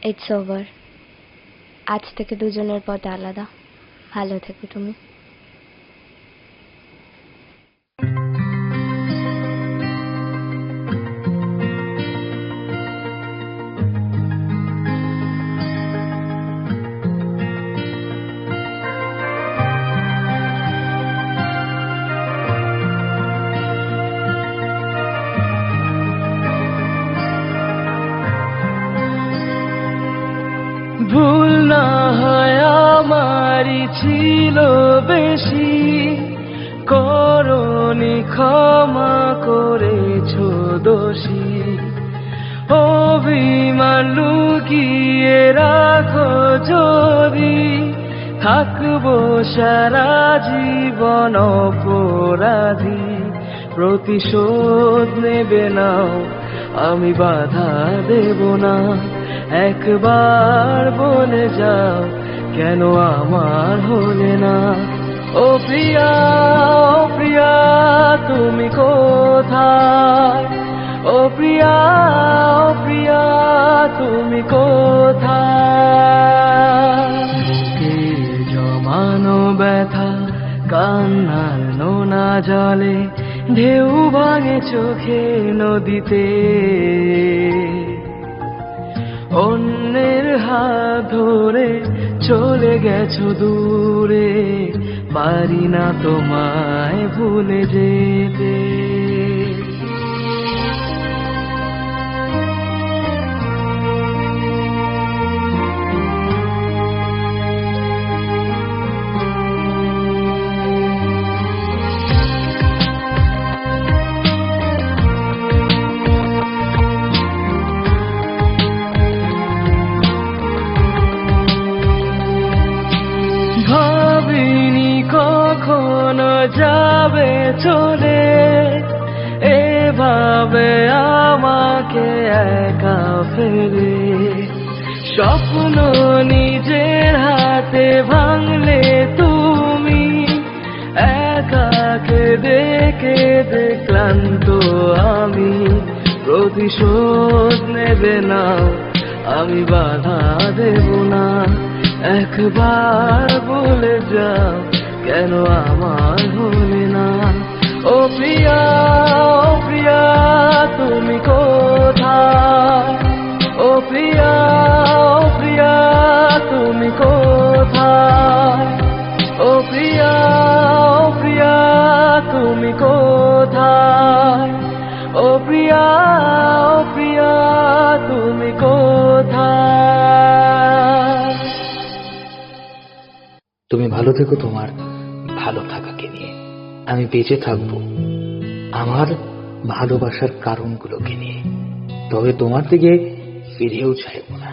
It's over. আজ থেকে দুজনের পথ আলাদা। ভালো থেকো তুমি। ভুল না হয় আমারই ছিল বেশি, করনি ক্ষমা করেছো দোষী। অভিমান লুকিয়ে রাখো যদি, থাকবো সারা জীবন অপরাধী। প্রতিশোধ নেবে নাও, আমি বাধা দেব না। একবার বলে যাও, কেন আমার হলে না? ও প্রিয়া, ও প্রিয়া, তুমি কোথায়? ও প্রিয়া, ও প্রিয়া, তুমি কোথায়? বুকে জমানো ব্যথা, কান্নার নোনা জলে ঢেউ ভাঙে চোখে নদীতে। অন্যের হাত ধরে চলে গেছো দূরে, পারি না তোমায় ভুলে যেতে। ভাবিনি কখনো যাবে চলে, এভাবে আমাকে একা ফেলে। স্বপ্ন নিজের হাতে ভাঙলে তুমি, একা কেঁদে কেঁদে ক্লান্ত আমি। প্রতিশোধ নেবে না, আমি বাধা দেব না। একবার বলে যাও, কেন আমার হলে না? ও প্রিয়া, ও প্রিয়া, তুমি কোথায়? ও প্রিয়া, ও প্রিয়া, তুমি কোথায়? ও প্রিয়া, ও প্রিয়া, তুমি কোথায়? ও প্রিয়া, ও প্রিয়া, তুমি কোথায়? তুমি ভালো থেকো তোমার ভালো থাকাকে নিয়ে। আমি বেঁচে থাকবো আমার ভালোবাসার কারণগুলোকে নিয়ে। তবে তোমার দিকে ফিরেও চাইবো না।